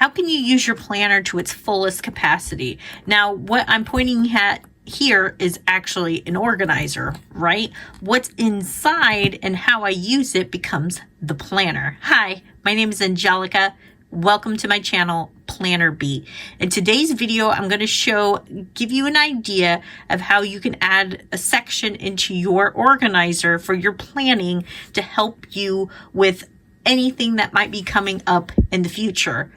How can you use your planner to its fullest capacity? Now, what I'm pointing at here is actually an organizer, right? What's inside and how I use it becomes the planner. Hi, my name is Angelica. Welcome to my channel, Planner Bee. In today's video, I'm going to give you an idea of how you can add a section into your organizer for your planning to help you with anything that might be coming up in the future.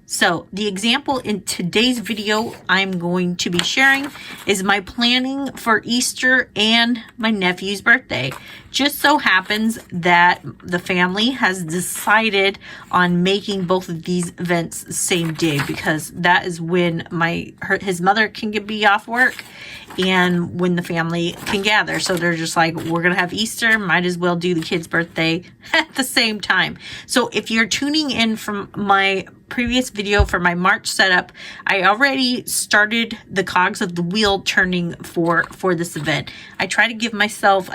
So the example in today's video I'm going to be sharing is my planning for Easter and my nephew's birthday. Just so happens that the family has decided on making both of these events the same day because that is when his mother can be off work and when the family can gather. So they're just like, we're going to have Easter, might as well do the kid's birthday at the same time. So if you're tuning in from my previous video for my March setup, I already started the cogs of the wheel turning for this event. I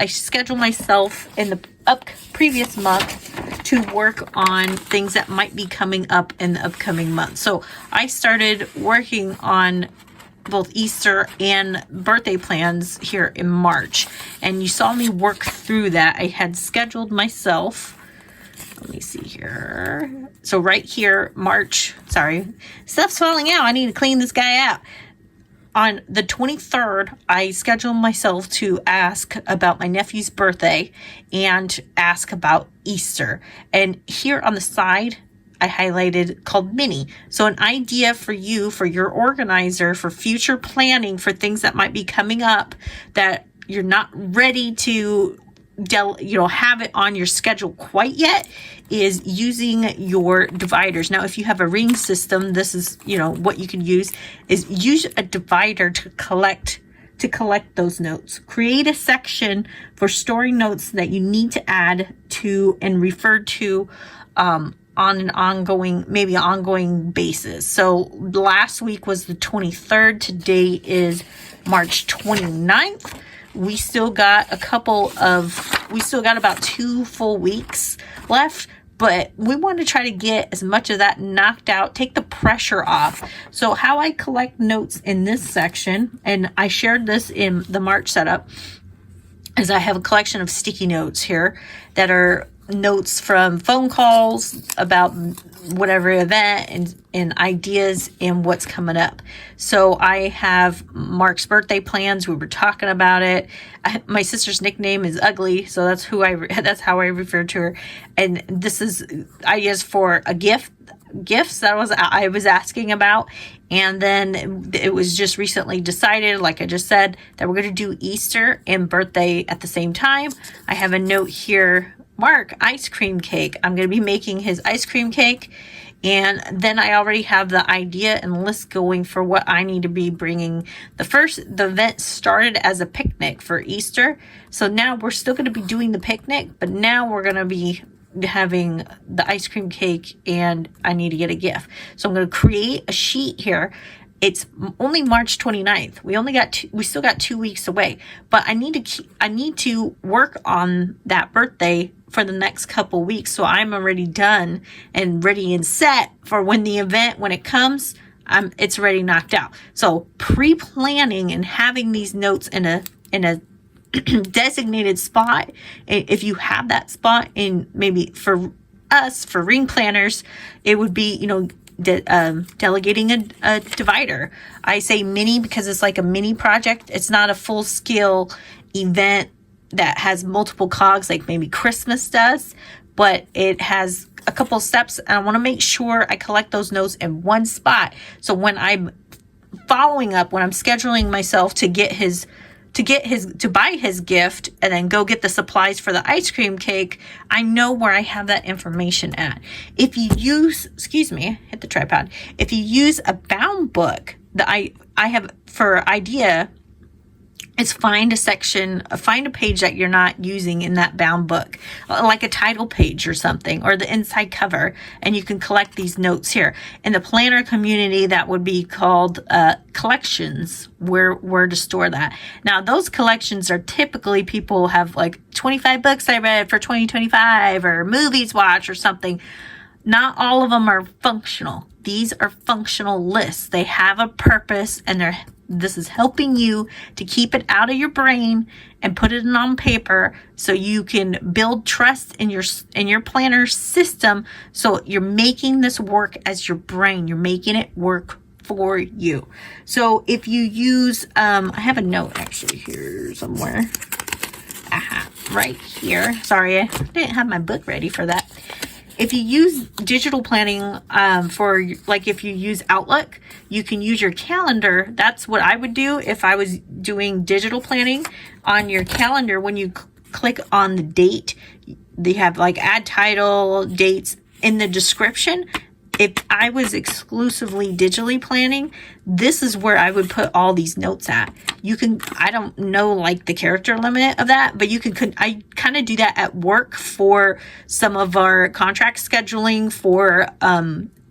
schedule myself in the previous month to work on things that might be coming up in the upcoming month. So I started working on both Easter and birthday plans here in March, and you saw me work through that. I had scheduled myself, let me see here. So right here, stuff's falling out. I need to clean this guy out. On the 23rd, I scheduled myself to ask about my nephew's birthday and ask about Easter. And here on the side, I highlighted called mini. So an idea for you, for your organizer, for future planning, for things that might be coming up that you're not ready to have it on your schedule quite yet, is using your dividers. Now, if you have a ring system, this is, what you can use is use a divider to collect those notes. Create a section for storing notes that you need to add to and refer to on an ongoing basis. So last week was the 23rd. Today is March 29th. We still got about 2 full weeks left, but we want to try to get as much of that knocked out, take the pressure off. So how I collect notes in this section, and I shared this in the March setup, is I have a collection of sticky notes here that are notes from phone calls about whatever event and ideas and what's coming up. So I have Mark's birthday plans. We were talking about it. My sister's nickname is Ugly, so that's how I refer to her. And this is ideas for gifts that I was asking about. And then it was just recently decided, like I just said, that we're going to do Easter and birthday at the same time. I have a note here, Mark, ice cream cake. I'm going to be making his ice cream cake. And then I already have the idea and list going for what I need to be bringing. The event started as a picnic for Easter. So now we're still going to be doing the picnic, but now we're going to be having the ice cream cake and I need to get a gift. So I'm going to create a sheet here. It's only March 29th. We still got 2 weeks away, but I need to work on that birthday for the next couple weeks. So I'm already done and ready and set for when it comes, it's already knocked out. So pre-planning and having these notes in a designated spot. If you have that spot in, maybe for us, for ring planners, it would be, delegating a divider. I say mini because it's like a mini project. It's not a full scale event that has multiple cogs like maybe Christmas does, but it has a couple steps, and I want to make sure I collect those notes in one spot. So when I'm following up, when I'm scheduling myself to buy his gift and then go get the supplies for the ice cream cake, I know where I have that information at. If you use, hit the tripod. If you use a bound book, I have for idea is find a page that you're not using in that bound book, like a title page or something, or the inside cover, and you can collect these notes here. In the planner community, that would be called collections, where to store that. Now, those collections are typically, people have like 25 books I read for 2025 or movies watched or something. not all of them are functional. These are functional lists. They have a purpose, and this is helping you to keep it out of your brain and put it on paper so you can build trust in your planner system. So you're making this work as your brain. You're making it work for you. So if you use, I have a note actually here somewhere. Right here. Sorry, I didn't have my book ready for that. If you use digital planning for, like if you use Outlook, you can use your calendar. That's what I would do if I was doing digital planning. On your calendar, when you click on the date, they have like add title, dates in the description. If I was exclusively digitally planning, this is where I would put all these notes at. You can, I don't know like the character limit of that, but you can, I kind of do that at work for some of our contract scheduling for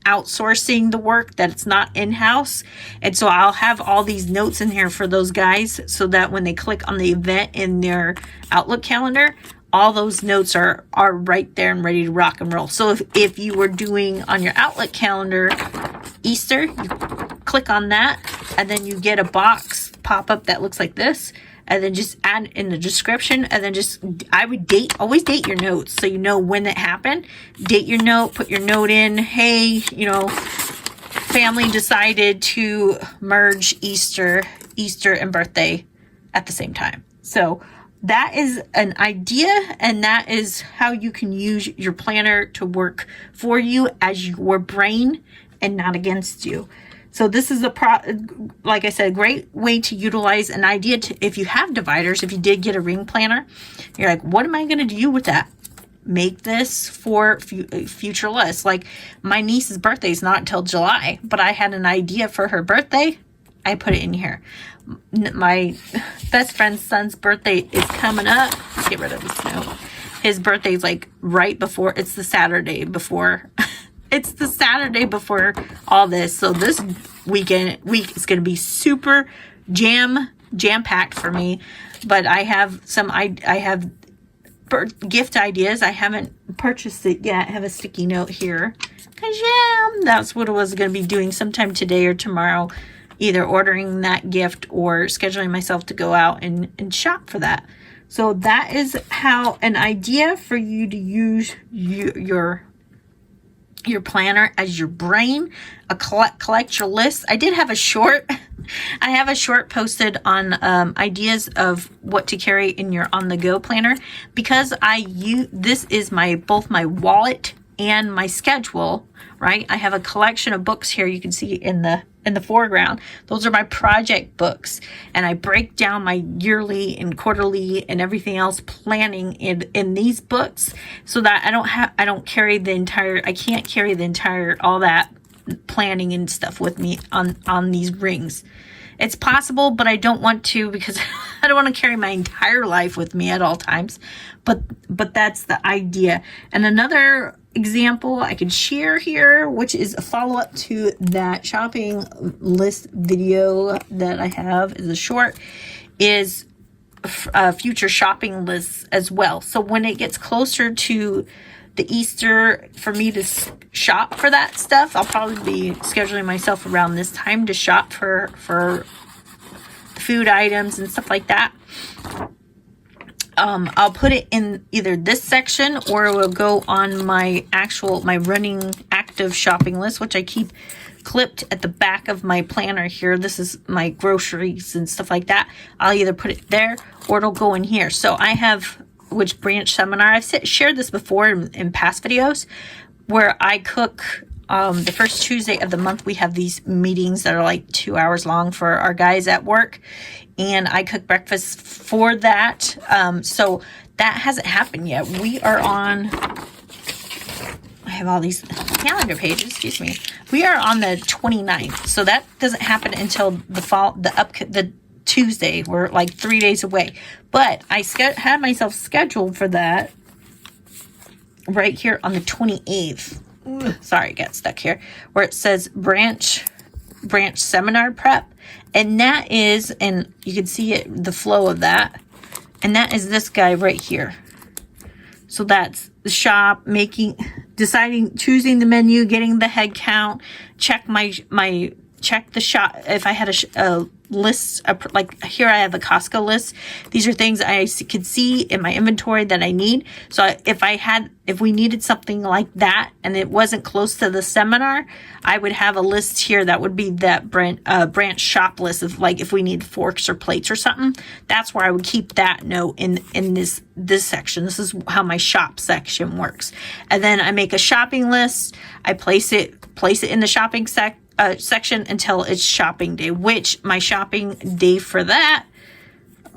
outsourcing the work that's not in-house. And so I'll have all these notes in here for those guys so that when they click on the event in their Outlook calendar, all those notes are right there and ready to rock and roll. So if you were doing on your Outlook calendar Easter, you click on that and then you get a box pop up that looks like this, and then just add in the description, and then just, I would always date your notes so you know when it happened. Date your note, put your note in, hey, you know, family decided to merge Easter and birthday at the same time. So that is an idea, and that is how you can use your planner to work for you as your brain and not against you. So this is like I said, a great way to utilize an idea if you have dividers. If you did get a ring planner, you're like, what am I going to do with that? Make this for future lists. Like my niece's birthday is not until July, but I had an idea for her birthday. I put it in here. My best friend's son's birthday is coming up. Let's get rid of this note. His birthday is like right before, it's the Saturday before it's the Saturday before all this. So this week is going to be super jam-packed for me. But I have gift ideas. I haven't purchased it yet. I have a sticky note here. Cause yeah, that's what I was going to be doing sometime today or tomorrow. Either ordering that gift or scheduling myself to go out and shop for that. So that is how an idea for you to use your planner as your brain, collect your list. I did have a short, I have a short posted on ideas of what to carry in your on-the-go planner, because this is both my wallet and my schedule, right? I have a collection of books here you can see in the foreground. Those are my project books, and I break down my yearly and quarterly and everything else planning in these books, so that I can't carry the entire all that planning and stuff with me on these rings. It's possible, but I don't want to, because I don't want to carry my entire life with me at all times. But that's the idea. And another example I could share here, which is a follow-up to that shopping list video that I have, is a short, is future shopping lists as well. So when it gets closer to the Easter for me to shop for that stuff, I'll probably be scheduling myself around this time to shop for the food items and stuff like that. I'll put it in either this section, or it will go on my running active shopping list, which I keep clipped at the back of my planner here. This is my groceries and stuff like that. I'll either put it there or it'll go in here. So I have which branch seminar. I've shared this before in past videos, where I cook the first Tuesday of the month. We have these meetings that are like 2 hours long for our guys at work, and I cook breakfast for that. So that hasn't happened yet. We are on, I have all these calendar pages, excuse me. We are on the 29th. So that doesn't happen until the Tuesday. We're like 3 days away. But I had myself scheduled for that right here on the 28th. Sorry, I got stuck here, where it says branch seminar prep, and that is, and you can see it, the flow of that, and that is this guy right here. So that's the shop, making choosing the menu, getting the head count, check check the shop. If I had a list, like here I have the Costco list. These are things I could see in my inventory that I need. So if we needed something like that and it wasn't close to the seminar, I would have a list here that would be that branch shop list of like if we need forks or plates or something. That's where I would keep that note in this section. This is how my shop section works. And then I make a shopping list. I place it in the shopping section until it's shopping day, which my shopping day for that,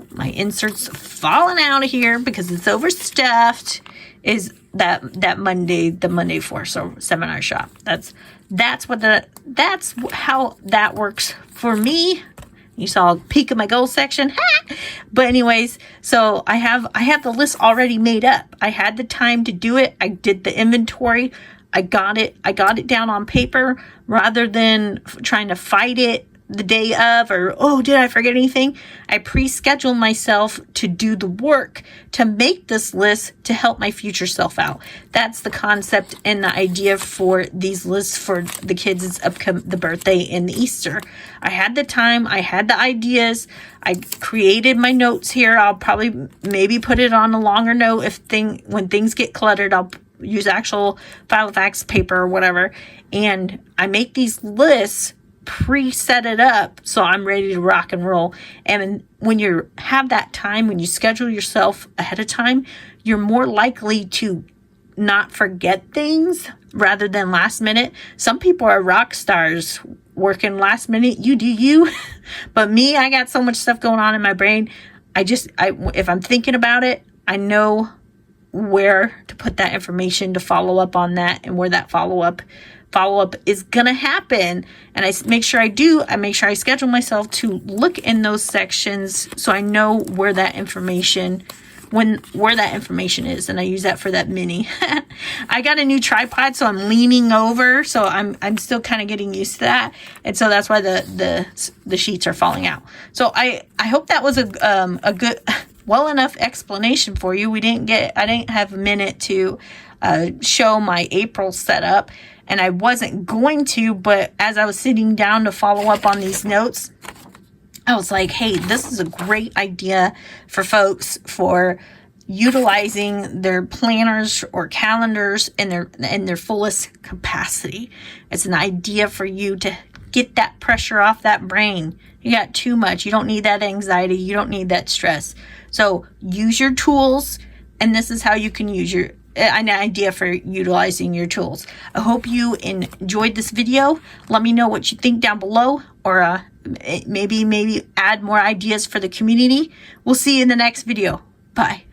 my insert's falling out of here because it's overstuffed, is that Monday, the Monday for seminar shop. That's how that works for me. You saw a peek of my goal section. But anyways, so I have the list already made up. I had the time to do it. I did the inventory. I got it down on paper rather than trying to fight it the day of, or, oh, did I forget anything? I pre-scheduled myself to do the work to make this list to help my future self out. That's the concept and the idea for these lists for the kids' the birthday and the Easter. I had the time, I had the ideas, I created my notes here. I'll probably maybe put it on a longer note when things get cluttered. I'll use actual Filofax paper or whatever, and I make these lists, pre-set it up so I'm ready to rock and roll. And when you have that time, when you schedule yourself ahead of time, you're more likely to not forget things rather than last minute. Some people are rock stars working last minute. You do you. But me, I got so much stuff going on in my brain. If I'm thinking about it, I know where to put that information to follow up on that, and where that follow up is gonna happen. And I make sure I schedule myself to look in those sections so I know where that information is, and I use that for that mini. I got a new tripod, so I'm leaning over, so I'm still kind of getting used to that, and so that's why the sheets are falling out. So I hope that was a good, well enough explanation for you. I didn't have a minute to show my April setup, and I wasn't going to, but as I was sitting down to follow up on these notes, I was like, hey, this is a great idea for folks for utilizing their planners or calendars in their fullest capacity. It's an idea for you to get that pressure off that brain. You got too much. You don't need that anxiety. You don't need that stress. So use your tools, and this is how you can use an idea for utilizing your tools. I hope you enjoyed this video. Let me know what you think down below, or maybe add more ideas for the community. We'll see you in the next video. Bye.